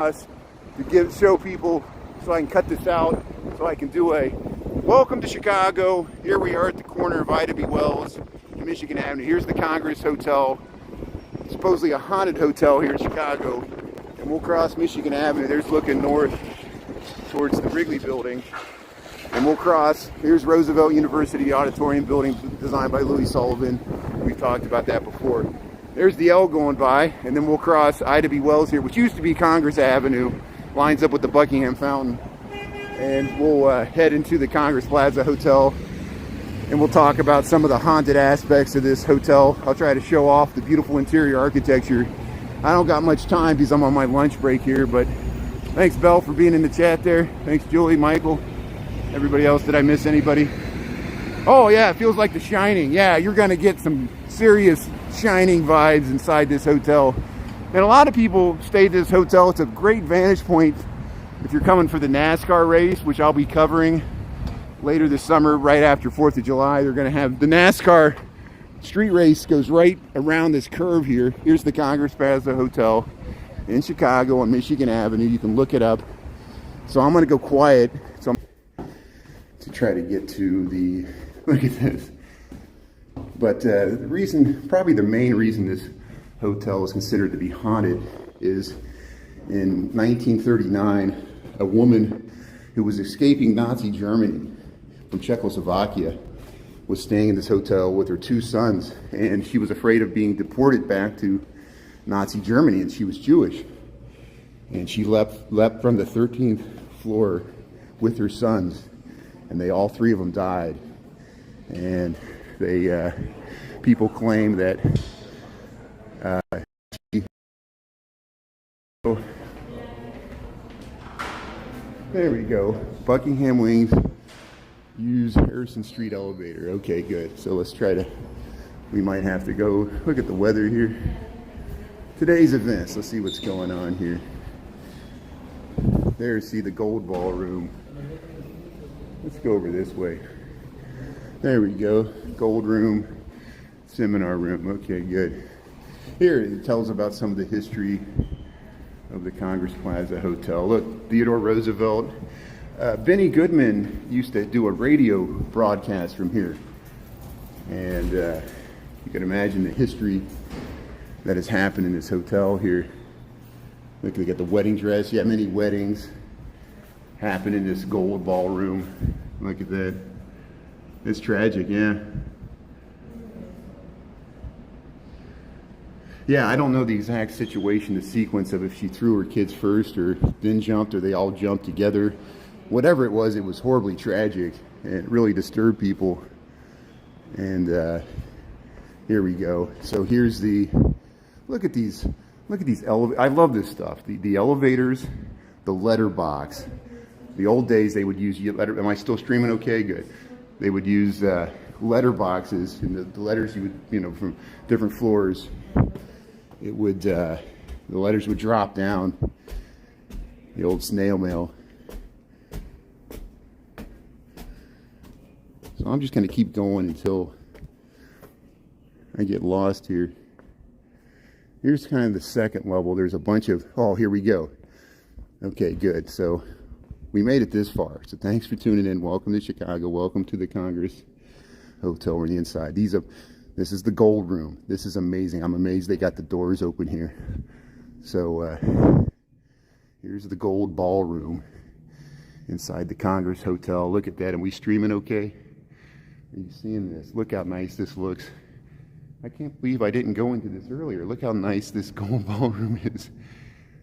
us to show people, so I can cut this out, so I can do a welcome to Chicago. Here we are at the corner of Ida B. Wells and Michigan Avenue. Here's the Congress Hotel, supposedly a haunted hotel here in Chicago. And we'll cross Michigan Avenue. There's looking north towards the Wrigley building. And we'll cross, here's Roosevelt University Auditorium building designed by Louis Sullivan. We've talked about that before. There's the L going by, and then we'll cross Ida B. Wells here, which used to be Congress Avenue, lines up with the Buckingham Fountain. And we'll head into the Congress Plaza Hotel, and we'll talk about some of the haunted aspects of this hotel. I'll try to show off the beautiful interior architecture. I don't got much time because I'm on my lunch break here, but thanks, Belle, for being in the chat there. Thanks, Julie, Michael, everybody else. Did I miss anybody? Oh, yeah, it feels like The Shining. Yeah, you're going to get some serious Shining vibes inside this hotel. And a lot of people stay at this hotel. It's a great vantage point if you're coming for the NASCAR race, which I'll be covering later this summer, right after 4th of July. They're going to have the NASCAR street race goes right around this curve here. Here's the Congress Plaza Hotel in Chicago on Michigan Avenue. You can look it up. So I'm going to go quiet to try to get to the, look at this. But the reason, probably the main reason this hotel is considered to be haunted is in 1939, a woman who was escaping Nazi Germany from Czechoslovakia was staying in this hotel with her two sons, and she was afraid of being deported back to Nazi Germany, and she was Jewish. And she leapt from the 13th floor with her sons, and all three of them died. And people claim that there we go. Buckingham Wings use Harrison Street elevator. Okay, good. So let's try to, we might have to go look at the weather here. Today's events. Let's see what's going on here. There, see the Gold Ballroom. Let's go over this way. There we go. Gold Room, Seminar Room. Okay, good. Here it tells about some of the history of the Congress Plaza Hotel. Look, Theodore Roosevelt. Benny Goodman used to do a radio broadcast from here. And you can imagine the history that has happened in this hotel here. Look, they got the wedding dress. Yeah, many weddings happen in this gold ballroom. Look at that. It's tragic, yeah. Yeah, I don't know the exact situation, the sequence of if she threw her kids first or then jumped or they all jumped together. Whatever it was horribly tragic and it really disturbed people. And here we go. So here's the, look at these elevators. I love this stuff. The elevators, the letterbox. The old days they would use am I still streaming okay? Good. They would use letter boxes, and the letters you would, from different floors, it would, the letters would drop down, the old snail mail. So I'm just going to keep going until I get lost here. Here's kind of the second level. There's a bunch of, oh, here we go. Okay, good. So we made it this far. So thanks for tuning in. Welcome to Chicago. Welcome to the Congress Hotel. We're on the inside. This is the Gold Room. This is amazing. I'm amazed they got the doors open here. So here's the Gold Ballroom inside the Congress Hotel. Look at that. And we streaming okay? Are you seeing this? Look how nice this looks. I can't believe I didn't go into this earlier. Look how nice this Gold Ballroom is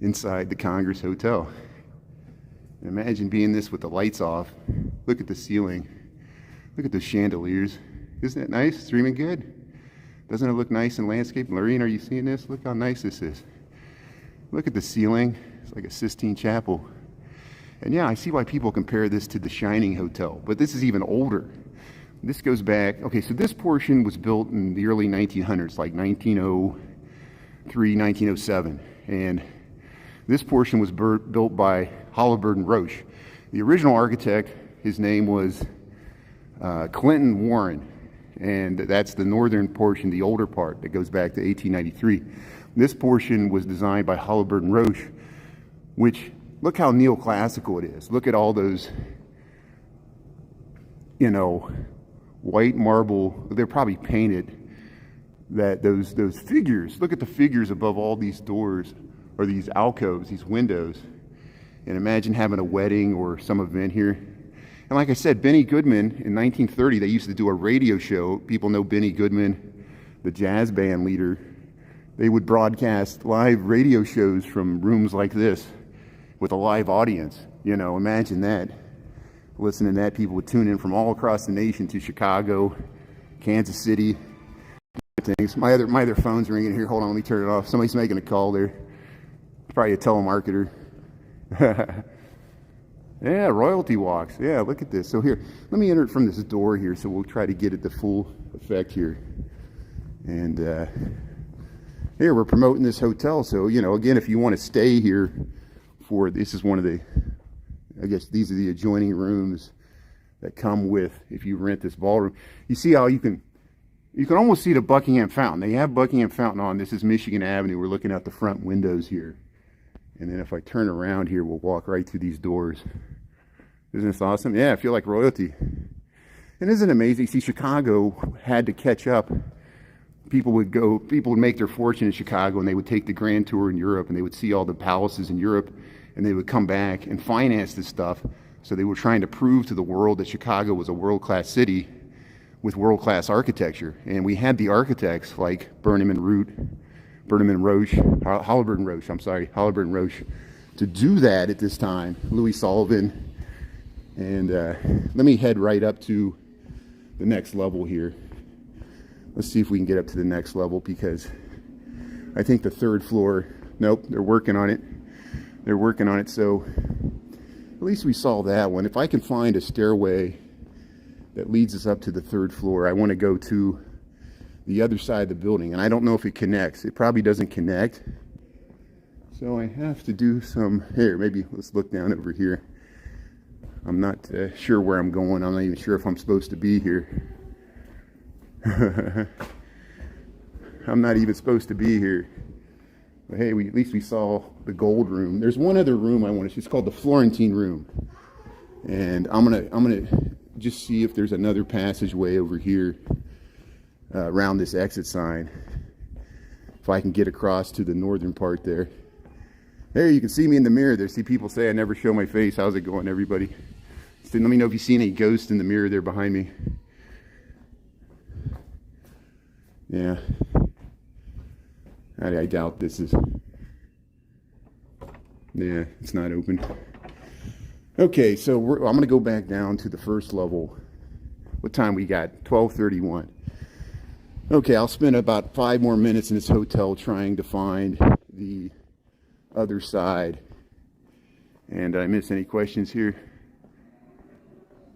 inside the Congress Hotel. And imagine being this with the lights off. Look at the ceiling. Look at the chandeliers. Isn't that nice? Streaming good? Doesn't it look nice in landscape? Lorraine, are you seeing this? Look how nice this is. Look at the ceiling. It's like a Sistine Chapel. And yeah, I see why people compare this to the Shining Hotel, but this is even older. This goes back, okay, so this portion was built in the early 1900s, like 1903, 1907. And this portion was built by Halliburton Roche. The original architect, his name was Clinton Warren, and that's the northern portion, the older part that goes back to 1893. This portion was designed by Halliburton Roche which, look how neoclassical it is. Look at all those, you know, white marble, they're probably painted, that those figures, look at the figures above all these doors, or these alcoves, these windows. And imagine having a wedding or some event here. And like I said, Benny Goodman, in 1930, they used to do a radio show. People know Benny Goodman, the jazz band leader. They would broadcast live radio shows from rooms like this with a live audience. You know, imagine that. Listening to that, people would tune in from all across the nation to Chicago, Kansas City, things. My other phone's ringing here. Hold on, let me turn it off. Somebody's making a call there. Probably a telemarketer. Yeah, royalty walks. Yeah, look at this. So here, let me enter it from this door here, so we'll try to get it the full effect here. And here, we're promoting this hotel. So, you know, again, if you want to stay here for, this is one of the, I guess these are the adjoining rooms that come with, if you rent this ballroom. You see how you can almost see the Buckingham Fountain. They have Buckingham Fountain on. This is Michigan Avenue. We're looking out the front windows here. And then if I turn around here, we'll walk right through these doors. Isn't this awesome? Yeah, I feel like royalty. And isn't it amazing? See, Chicago had to catch up. People would make their fortune in Chicago, and they would take the grand tour in Europe, and they would see all the palaces in Europe, and they would come back and finance this stuff. So they were trying to prove to the world that Chicago was a world-class city with world-class architecture. And we had the architects like Halliburton Roche, to do that at this time. Louis Sullivan. And let me head right up to the next level here. Let's see if we can get up to the next level, because I think the third floor, nope, they're working on it. They're working on it, so at least we saw that one. If I can find a stairway that leads us up to the third floor, I want to go to the other side of the building, and I don't know if it connects. It probably doesn't connect, so I have to do some, here, maybe let's look down over here. I'm not sure where I'm going. I'm not even sure if I'm supposed to be here. I'm not even supposed to be here. But hey, at least we saw the gold room. There's one other room I want to see. It's called the Florentine room, and I'm gonna just see if there's another passageway over here around this exit sign, if I can get across to the northern part there. There, you can see me in the mirror there. See, people say I never show my face. How's it going, everybody? So let me know if you see any ghosts in the mirror there behind me. Yeah, I doubt this is, yeah, it's not open. Okay, so I'm going to go back down to the first level. What time we got? 12:31. Okay, I'll spend about 5 more minutes in this hotel trying to find the other side. And did I miss any questions here?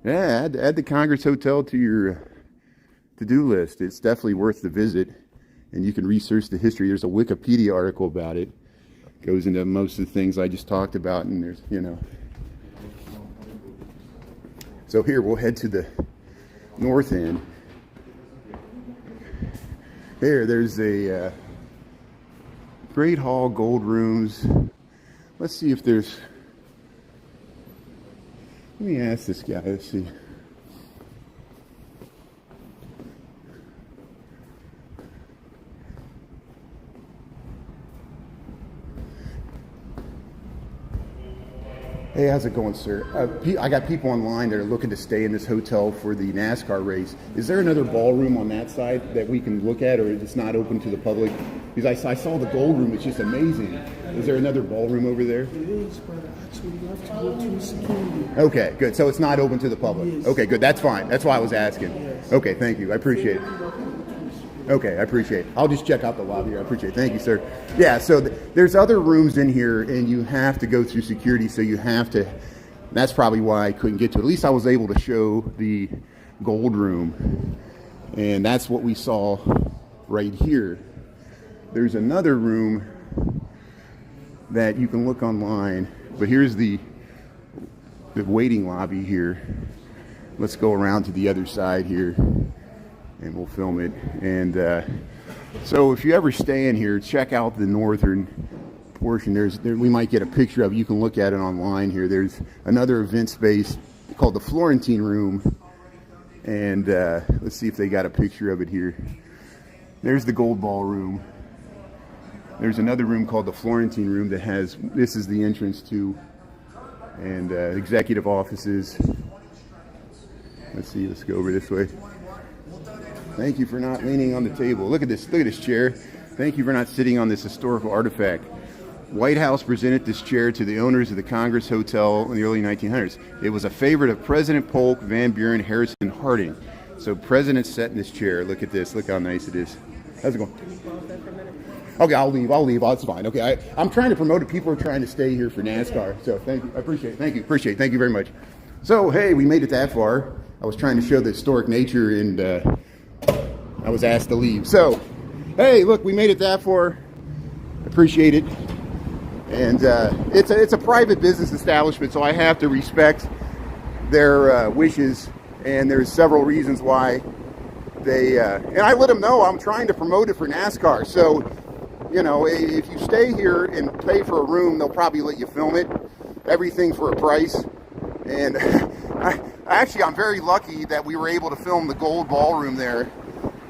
Yeah, add the Congress Hotel to your to-do list. It's definitely worth the visit, and you can research the history. There's a Wikipedia article about it. Goes into most of the things I just talked about, and there's, you know. So here, we'll head to the north end. There's a great hall, gold rooms. Let's see if there's, let me ask this guy, let's see. Hey, how's it going, sir? I got people online that are looking to stay in this hotel for the NASCAR race. Is there another ballroom on that side that we can look at, or is it not open to the public? Because I saw the gold room, it's just amazing. Is there another ballroom over there? It is, but actually you have to go to security. Okay, good. So it's not open to the public? Yes. Okay, good. That's fine. That's why I was asking. Yes. Okay, thank you. I appreciate it. Okay, I appreciate it. I'll just check out the lobby here. I appreciate it. Thank you, sir. Yeah, so there's other rooms in here, and you have to go through security, so you have to, that's probably why I couldn't get to it. At least I was able to show the gold room, and that's what we saw right here. There's another room that you can look online, but here's the waiting lobby here. Let's go around to the other side here, and we'll film it. And so if you ever stay in here, check out the northern portion. We might get a picture of it. You can look at it online here. There's another event space called the Florentine Room, and let's see if they got a picture of it here. There's the Gold Ballroom. There's another room called the Florentine Room that has, this is the entrance to, and executive offices. Let's see, let's go over this way. Thank you for not leaning on the table. Look at this chair. Thank you for not sitting on this historical artifact. White House presented this chair to the owners of the Congress Hotel in the early 1900s. It was a favorite of President Polk, Van Buren, Harrison, Harding. So presidents sat in this chair. Look at this. Look how nice it is. How's it going? Can you pause that for a minute? Okay, I'll leave. Oh, it's fine. Okay, I'm trying to promote it. People are trying to stay here for NASCAR. So thank you. I appreciate it. Thank you. Appreciate it. Thank you very much. So, hey, we made it that far. I was trying to show the historic nature, and I was asked to leave. So, hey, look, we made it that far. Appreciate it. And it's a private business establishment, so I have to respect their wishes. And there's several reasons why they, and I let them know I'm trying to promote it for NASCAR. So, you know, if you stay here and pay for a room, they'll probably let you film it. Everything for a price. And I'm very lucky that we were able to film the Gold Ballroom there.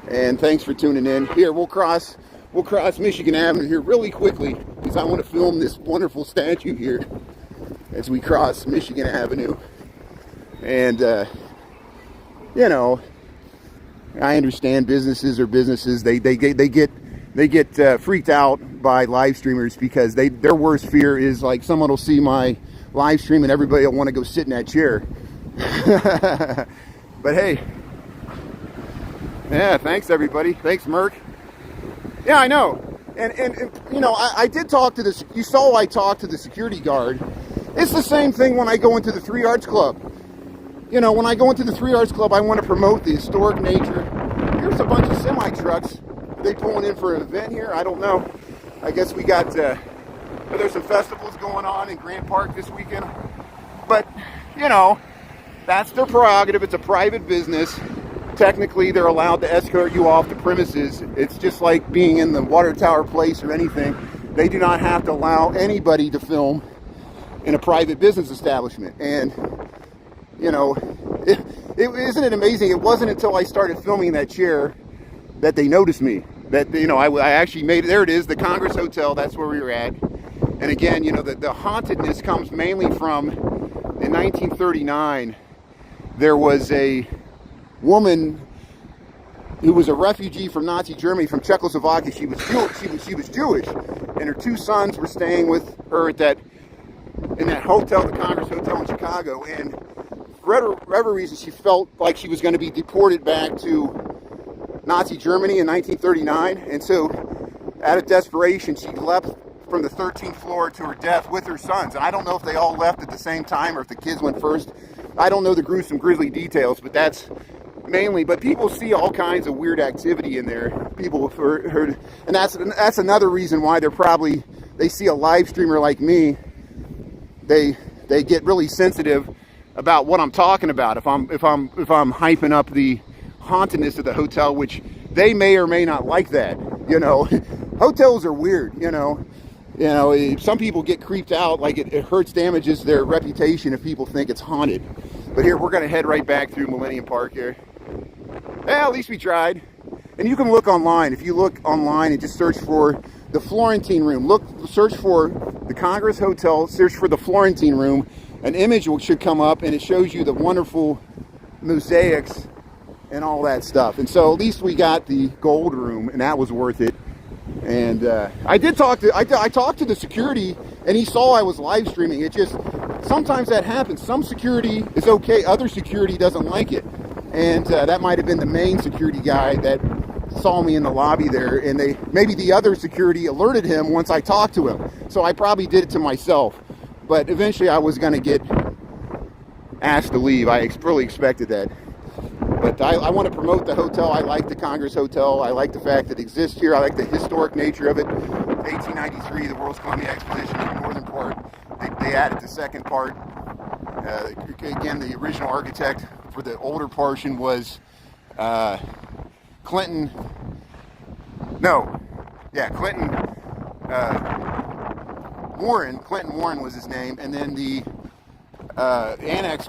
And thanks for tuning in. Here, we'll cross Michigan Avenue here really quickly because I want to film this wonderful statue here as we cross Michigan Avenue. And, you know, I understand businesses are businesses. They get freaked out by live streamers because their worst fear is like someone will see my live stream and everybody will want to go sit in that chair. But hey, yeah, thanks everybody. Thanks, Merck. Yeah, I know. And you know, I did talk to this. You saw I talked to the security guard. It's the same thing when I go into the Three Arts Club. You know, when I go into the Three Arts Club, I want to promote the historic nature. Here's a bunch of semi-trucks. Are they pulling in for an event here? I don't know. I guess we got, there's some festivals going on in Grant Park this weekend. But, you know, that's their prerogative. It's a private business. Technically, they're allowed to escort you off the premises. It's just like being in the Water Tower Place or anything. They do not have to allow anybody to film in a private business establishment. And you know, isn't it amazing? It wasn't until I started filming that chair that they noticed me. That, you know, I actually made it. There it is, the Congress Hotel. That's where we were at. And again, you know, the hauntedness comes mainly from, in 1939, there was a woman who was a refugee from Nazi Germany, from Czechoslovakia. She was Jewish, and her two sons were staying with her in that hotel, the Congress Hotel in Chicago. And for whatever reason, she felt like she was going to be deported back to Nazi Germany in 1939. And so, out of desperation, she leapt from the 13th floor to her death with her sons. And I don't know if they all left at the same time or if the kids went first. I don't know the gruesome, grisly details, but that's mainly. But people see all kinds of weird activity in there. People have heard, and that's another reason why they see a live streamer like me. They get really sensitive about what I'm talking about. If I'm hyping up the hauntedness of the hotel, which they may or may not like that. You know, hotels are weird. You know, some people get creeped out. Like it hurts, damages their reputation if people think it's haunted. But here we're gonna head right back through Millennium Park here. Yeah, at least we tried. And you can look online. If you look online and just search for the Florentine Room, search for the Congress Hotel, search for the Florentine Room. An image should come up, and it shows you the wonderful mosaics and all that stuff. And so at least we got the gold room, and that was worth it. And I talked to the security, and he saw I was live streaming. It just, sometimes that happens. Some security is okay, other security doesn't like it. And that might have been the main security guy that saw me in the lobby there, and maybe the other security alerted him once I talked to him. So I probably did it to myself. But eventually I was going to get asked to leave. I really expected that. But I want to promote the hotel. I like the Congress Hotel. I like the fact that it exists here. I like the historic nature of it. 1893, the World's Columbia Expedition in the northern part. They added the second part. Again, the original architect for the older portion was Clinton. Warren, Clinton Warren was his name, and then the annex was